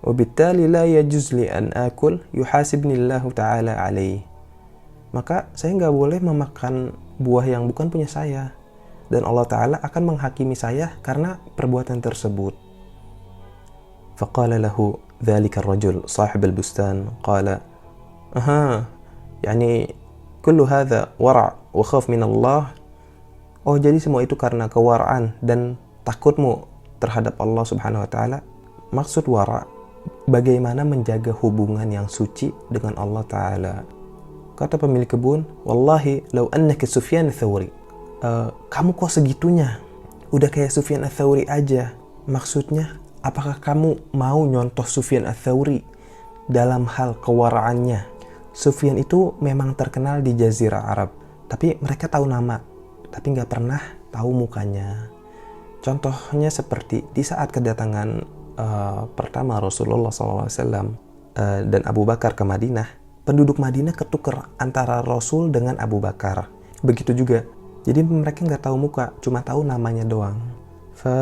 وبالتالي لا يجوز لي أن آكل يحاسبني الله تعالى عليه. Maka saya nggak boleh memakan buah yang bukan punya saya, dan Allah Ta'ala akan menghakimi saya karena perbuatan tersebut. فقال له ذلك الرجل صاحب البستان قال يعني كل هذا ورع وخوف من الله. Oh, jadi semua itu karena kewaraan dan takutmu terhadap Allah Subhanahu wa taala. Maksud wara, bagaimana menjaga hubungan yang suci dengan Allah Ta'ala. Kata pemilik kebun, wallahi law annaka Sufyan ats-Tsauri. Kamu kok segitunya? Udah kayak Sufyan ats-Tsauri aja. Maksudnya, apakah kamu mau nyontoh Sufyan ats-Tsauri dalam hal kewaraannya? Sufyan itu memang terkenal di Jazirah Arab, tapi mereka tahu nama, tapi nggak pernah tahu mukanya. Contohnya seperti di saat kedatangan pertama Rasulullah SAW dan Abu Bakar ke Madinah, penduduk Madinah ketukar antara Rasul dengan Abu Bakar. Begitu juga. Jadi mereka nggak tahu muka, cuma tahu namanya doang.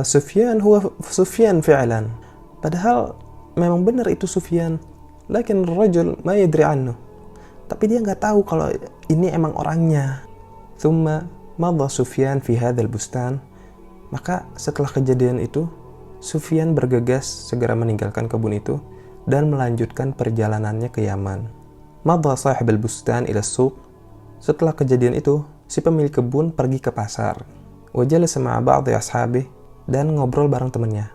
Sufyan huwa Sufyan fi'lan. Padahal memang benar itu Sufyan. Lakin rajul ma yadri anhu. Tapi dia nggak tahu kalau ini emang orangnya. Thumma madha Sufyan fi hadzal bustan. Maka setelah kejadian itu, Sufyan bergegas segera meninggalkan kebun itu dan melanjutkan perjalanannya ke Yaman. Madha sahib al-bustan ila suq. Setelah kejadian itu, si pemilik kebun pergi ke pasar. Wa jalasa ma'a ba'dhi ashabihi, dan ngobrol bareng temannya.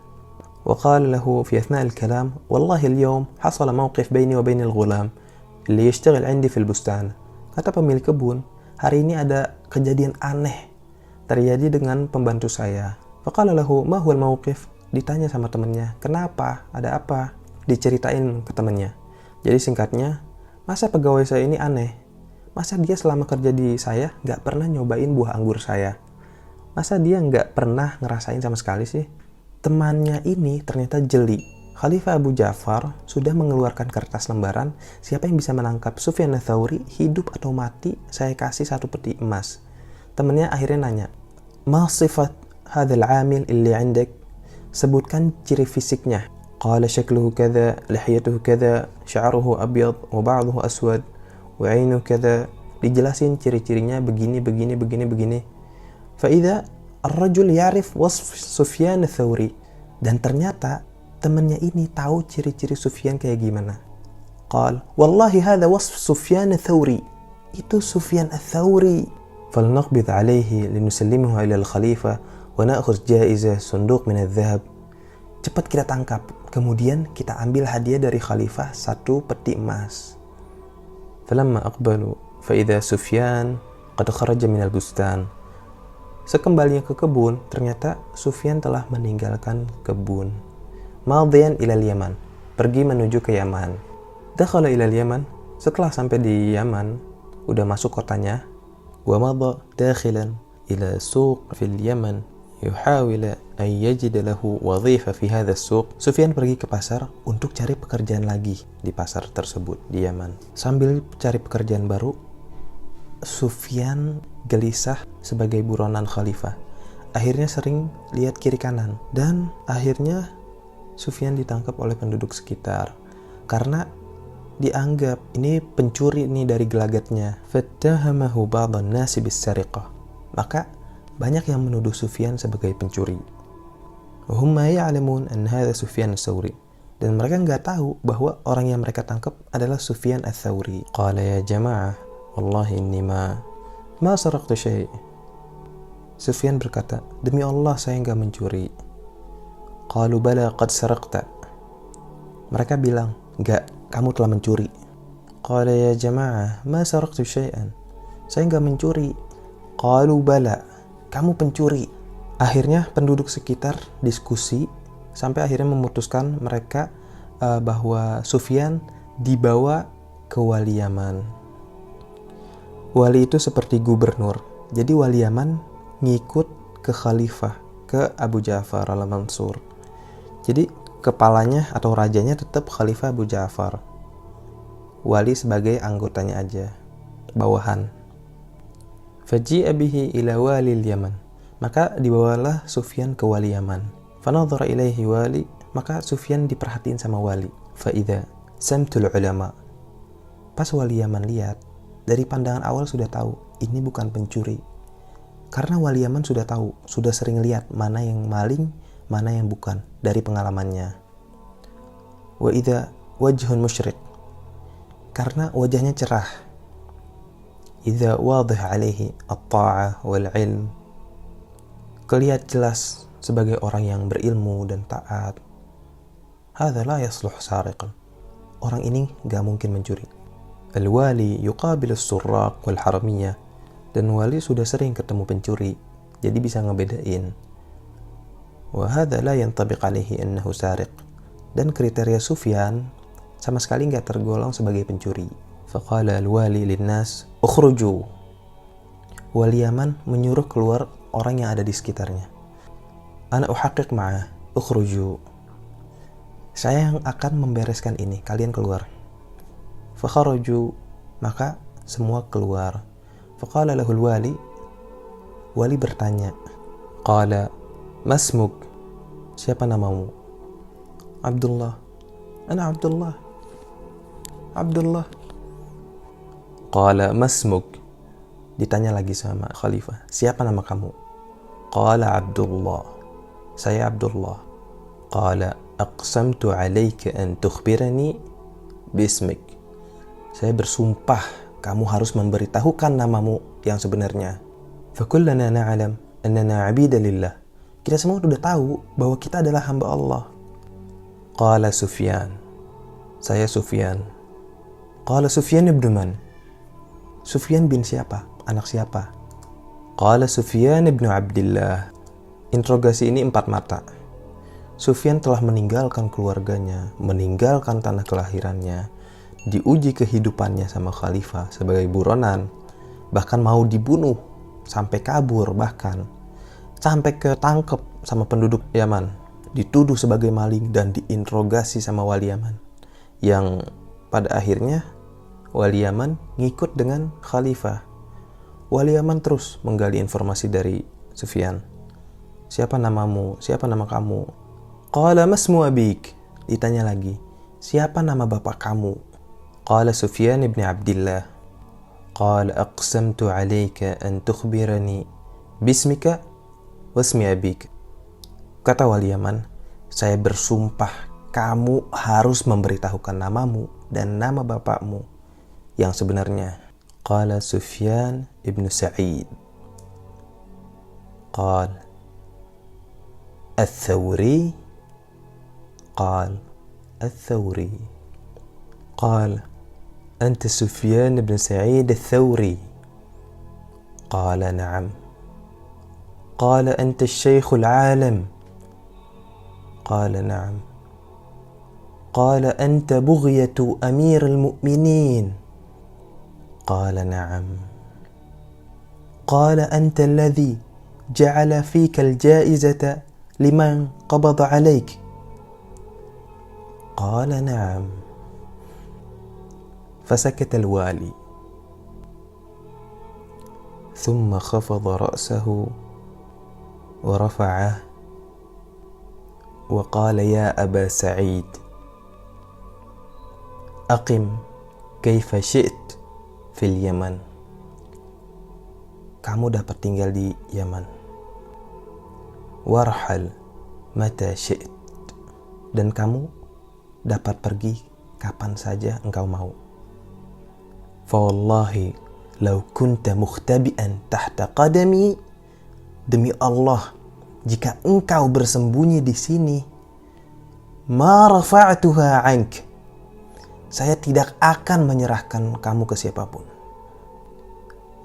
Wa qala lahu fi athna' al-kalam, wallahi al-yawm hasala mawqif baini wa bain al-ghulam اللي يشتغل عندي في البستان. Kata pemilik kebun, hari ini ada kejadian aneh terjadi dengan pembantu saya. Faqala lahu ma huwa al-mawqif. Ditanya sama temannya, kenapa? Ada apa? Diceritain ke temannya. Jadi singkatnya, masa pegawai saya ini aneh? Masa dia selama kerja di saya nggak pernah nyobain buah anggur saya? Masa dia nggak pernah ngerasain sama sekali sih? Temannya ini ternyata jeli. Khalifah Abu Ja'far sudah mengeluarkan kertas lembaran, siapa yang bisa menangkap Sufyan ats-Tsauri hidup atau mati, saya kasih 1 peti emas. Temannya akhirnya nanya, ma sifat hadzal 'amil illi 'indak? Sebutkan ciri fisiknya. Qala shakluhu kadza, lihiyatuhu kadza, sya'ruhu abyad wa ba'duhu aswad wa 'ainuhu kadza. Dijelasin ciri-cirinya begini. Fa idza ar-rajul ya'rif wasf Sufyan ats-Tsauri. Dan ternyata temannya ini tahu ciri-ciri Sufyan kayak gimana. Qal, wallahi hadha wasf Sufyan ats-Tsauri. Itu Sufyan ats-Tsauri. Falnaqbid 'alayhi linusallimahu ila al-khalifah wa na'khudh jaizah sunduq min adh-dhahab. Cepat kita tangkap, kemudian kita ambil hadiah dari khalifah 1 peti emas. Falamma aqbalu fa idza Sufyan qad kharaja min al-bustan. Sekembalinya ke kebun, ternyata Sufyan telah meninggalkan kebun. Madiyan ila al-Yaman, pergi menuju ke Yaman. Dakhala ila al-Yaman, setelah sampai di Yaman, udah masuk kotanya, wa madha dakhilan ila suq fil Yaman yuhawil an yajid lahu wadhifa fi hadha as-suq. Sufyan pergi ke pasar untuk cari pekerjaan lagi di pasar tersebut di Yaman. Sambil cari pekerjaan baru, Sufyan gelisah sebagai buronan khalifah. Akhirnya sering lihat kiri kanan, dan akhirnya Sufyan ditangkap oleh penduduk sekitar karena dianggap ini pencuri nih dari gelagatnya. Fattahamahu ba'dhan nasi bis-sariqah. Maka banyak yang menuduh Sufyan sebagai pencuri. Hum ma ya'lamun an hadha Sufyan ats-Tsauri. Dan mereka nggak tahu bahwa orang yang mereka tangkap adalah Sufyan ats-Tsauri. Qala ya jama'ah, wallahi inni ma saraqtu syai'. Sufyan berkata, demi Allah saya nggak mencuri. Qalu bala qad saraqta. Mereka bilang, enggak, kamu telah mencuri. Qala ya jama'ah ma saraqtu syai'an. Saya nggak mencuri. Qalu bala, kamu pencuri. Akhirnya penduduk sekitar diskusi sampai akhirnya memutuskan mereka bahwa Sufyan dibawa ke wali Yaman. Wali itu seperti gubernur. Jadi wali Yaman ngikut ke khalifah, ke Abu Ja'far al-Mansur. Jadi kepalanya atau rajanya tetap Khalifah Abu Ja'far. Wali sebagai anggotanya aja, bawahan. Faji'a bihi ila wali al-Yaman. Maka dibawalah Sufyan ke wali Yaman. Fanadhara ilaihi wali Maka Sufyan diperhatiin sama wali. Fa'idha samtul ulama. Pas wali Yaman lihat, dari pandangan awal sudah tahu ini bukan pencuri. Karena wali Yaman sudah tahu, sudah sering lihat mana yang maling, mana yang bukan dari pengalamannya. Wa idza wajhun musyrik. Karena wajahnya cerah. Idza wadih alaihi at-ta'ah wal ilm. Kelihatan jelas sebagai orang yang berilmu dan taat. Hadza la yasluh sariqan. Orang ini gak mungkin mencuri. Al-wali yuqabil as-surraq wal haramiyah. Dan wali sudah sering ketemu pencuri, jadi bisa ngebedain. Wa hadza la yantabiq alaihi annahu sariq. Dan kriteria Sufyan sama sekali gak tergolong sebagai pencuri. Faqala al-wali linnas ukhruju. Wali Yaman menyuruh keluar orang yang ada di sekitarnya. Ana uhaqqiq ma'ah, ukhruju. Saya yang akan membereskan ini, kalian keluar. Fakharaju, maka semua keluar. Faqala lahul wali. Wali bertanya. Qala, masmuk. Siapa namamu? Abdullah. Ana Abdullah. Abdullah. Qala, masmuk. Ditanya lagi sama khalifah. Siapa nama kamu? Qala Abdullah. Saya Abdullah. Qala, aqsamtu alayka an tukhbirani bismik. Saya bersumpah kamu harus memberitahukan namamu yang sebenarnya. Fakullana na'lam annana 'abida lillah. Kita semua sudah tahu bahwa kita adalah hamba Allah. Qala Sufyan. Saya Sufyan. Qala Sufyan ibn man? Sufyan bin siapa? Anak siapa? Qala Sufyan ibn Abdillah. Interogasi ini 4 mata. Sufyan telah meninggalkan keluarganya, meninggalkan tanah kelahirannya, diuji kehidupannya sama khalifah sebagai buronan, bahkan mau dibunuh, sampai kabur, bahkan sampai ketangkep sama penduduk Yaman, dituduh sebagai maling dan diinterogasi sama wali Yaman, yang pada akhirnya wali Yaman ngikut dengan khalifah. Wali Yaman terus menggali informasi dari Sufyan. Siapa namamu? Siapa nama kamu? Qala masmu abik. Ditanya lagi, siapa nama bapak kamu? Qala Sufyan ibn Abdillah. Qala aqsamtu alayka an tukhbirani bismika wasmi abik. Kata wali Yaman, saya bersumpah kamu harus memberitahukan namamu dan nama bapakmu yang sebenarnya. Qala Sufyan ibn Sa'id. Qala Al-Thawri. Qala Al-Thawri. Qala أنت سفيان بن سعيد الثوري. قال نعم. قال أنت الشيخ العالم. قال نعم. قال أنت بغية أمير المؤمنين. قال نعم. قال أنت الذي جعل فيك الجائزة لمن قبض عليك. قال نعم. فسكت الوالي ثم خفض رأسه ورفعه وقال يا أبا سعيد أقم كيف شئت في اليمن. Kamu dapat tinggal di Yaman. Warhal mata syi'it. Dan kamu dapat pergi kapan saja engkau mau. Fawallahi law kunta mukhtabi'an tahta qadami. Demi Allah, jika engkau bersembunyi di sini, ma rafa'tuha 'ank. Saya tidak akan menyerahkan kamu ke siapapun.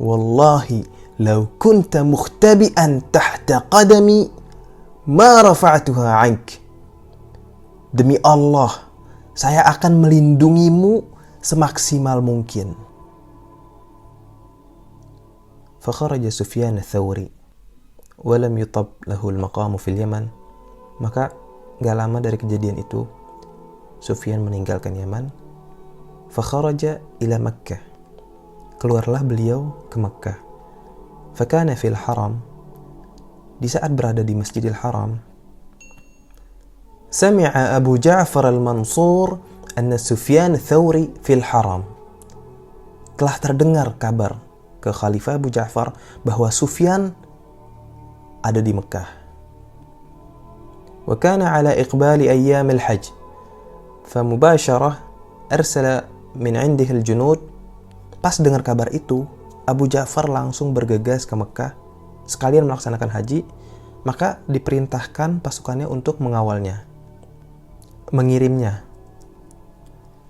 Wallahi law kunta mukhtabi'an tahta qadami ma rafa'tuha 'ank. Demi Allah, saya akan melindungimu semaksimal mungkin. فخرج سفيان الثوري ولم يطب له المقام في اليمن. Maka gak lama dari kejadian itu Sufyan meninggalkan Yaman. Fakharaja ila Makkah. Keluarlah beliau ke Makkah. Fakana fil haram. Di saat berada di Masjidil Haram, Sami'a Abu Ja'far al-Mansur anna Sufyan Thawri fil haram. Telah terdengar kabar ke Khalifah Abu Ja'far bahwa Sufyan ada di Mekah. Wa kana ala iqbali ayyam al-hajj. Famubasharah arsala min indihi al-junud. Pas dengar kabar itu, Abu Ja'far langsung bergegas ke Mekah sekalian melaksanakan haji, maka diperintahkan pasukannya untuk mengawalnya, mengirimnya.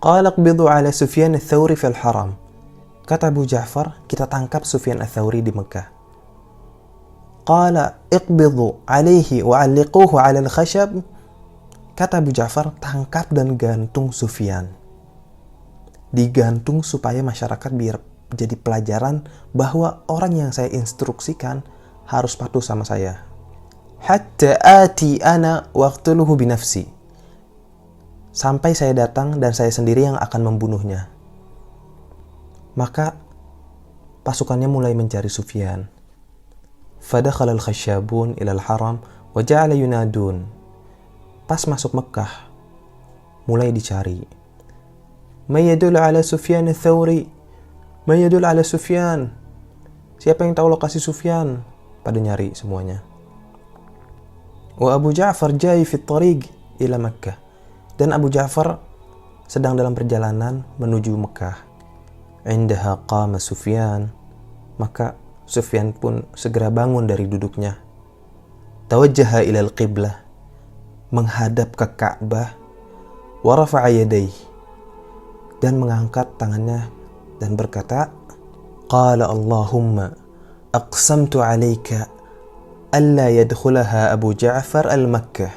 Qala qbidu ala Sufyan ats-Tsauri fil haram. Kata Abu Ja'far, kita tangkap Sufyan ats-Tsauri di Mekah. Qala iqbidu alaihi wa 'alliquhu 'ala al-khashab. Kata Abu Ja'far, tangkap dan gantung Sufyan. Digantung supaya masyarakat biar jadi pelajaran bahwa orang yang saya instruksikan harus patuh sama saya. Hatta ati ana waqtuluhu binafsi. Sampai saya datang dan saya sendiri yang akan membunuhnya. Maka pasukannya mulai mencari Sufyan. Fadakhala al-khashabun ila al-haram wa ja'ala yunadun. Pas masuk Mekah, mulai dicari. Man yadul ala Sufyan ats-Tsauri? Man yadul ala Sufyan? Siapa yang tahu lokasi Sufyan? Pada nyari semuanya. Wa Abu Ja'far jai fi at-tariq ila Makkah. Dan Abu Ja'far sedang dalam perjalanan menuju Mekah. Indaha qama Sufyan. Maka Sufyan pun segera bangun dari duduknya. Tawajjaha ila al-qiblah. Menghadap ke Ka'bah. Wa rafa'a yadayhi. Dan mengangkat tangannya dan berkata, Qala Allahumma aqsamtu alayka alla yadkhulaha Abu Ja'far al-Makkah.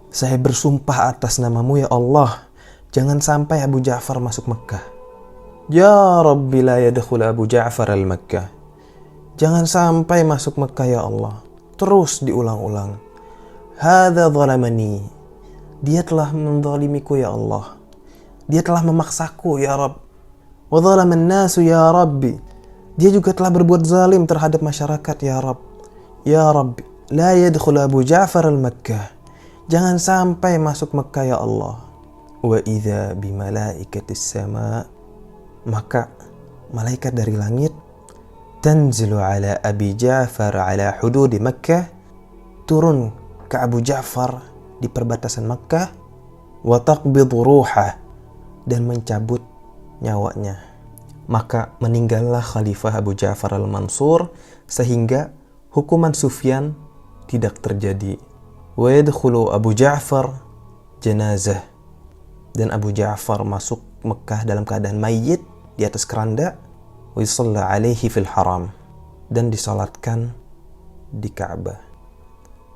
Saya bersumpah atas namamu ya Allah, jangan sampai Abu Ja'far masuk Mekah. Ya Rabbi la yadkhul Abu Ja'far al-Makkah. Jangan sampai masuk Mekah ya Allah. Terus diulang-ulang. Hadza zalamani. Dia telah menzalimiku ya Allah. Dia telah memaksaku ya Rabb. Wa zalaman nasu ya Rabbi. Dia juga telah berbuat zalim terhadap masyarakat ya Rabb. Ya Rabbi, la yadkhul Abu Ja'far al-Makkah. Jangan sampai masuk Mekah ya Allah. Wa idza bi malaikatis sama. Maka malaikat dari langit tanzilu ala Abi Ja'far ala hudud Makkah, turun ke Abu Ja'far di perbatasan Makkah, wa taqbidu ruhah, dan mencabut nyawanya. Maka meninggallah Khalifah Abu Ja'far al-Mansur sehingga hukuman Sufyan tidak terjadi. Wa yadkhulu Abu Ja'far janazah. Dan Abu Ja'far masuk Mekah dalam keadaan mayit di atas keranda. Wa yusalla alaihi fil haram. Dan disalatkan di Ka'bah.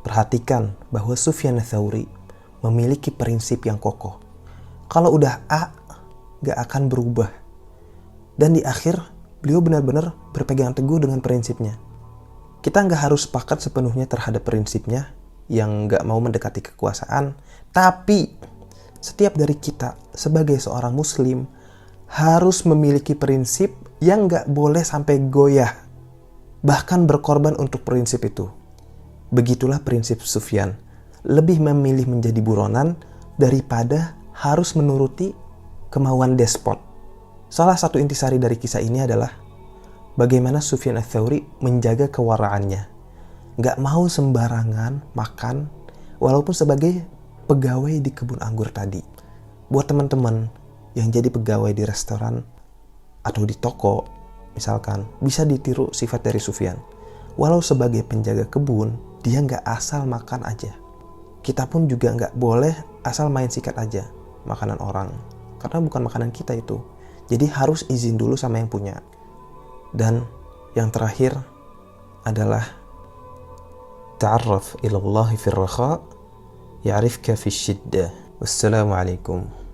Perhatikan bahwa Sufyan ats-Tsauri memiliki prinsip yang kokoh. Kalau udah A, gak akan berubah. Dan di akhir, beliau benar-benar berpegang teguh dengan prinsipnya. Kita gak harus sepakat sepenuhnya terhadap prinsipnya yang gak mau mendekati kekuasaan. Tapi, setiap dari kita sebagai seorang muslim harus memiliki prinsip yang gak boleh sampai goyah. Bahkan berkorban untuk prinsip itu. Begitulah prinsip Sufyan. Lebih memilih menjadi buronan daripada harus menuruti kemauan despot. Salah satu intisari dari kisah ini adalah bagaimana Sufyan ats-Tsauri menjaga kewaraannya. Gak mau sembarangan makan walaupun sebagai pegawai di kebun anggur tadi. Buat teman-teman yang jadi pegawai di restoran atau di toko misalkan, bisa ditiru sifat dari Sufyan. Walau sebagai penjaga kebun, dia gak asal makan aja. Kita pun juga gak boleh asal main sikat aja makanan orang. Karena bukan makanan kita itu. Jadi harus izin dulu sama yang punya. Dan yang terakhir adalah ta'arraf ila Allah fi ar-rakha ya'rifka fi syiddah. Wassalamualaikum.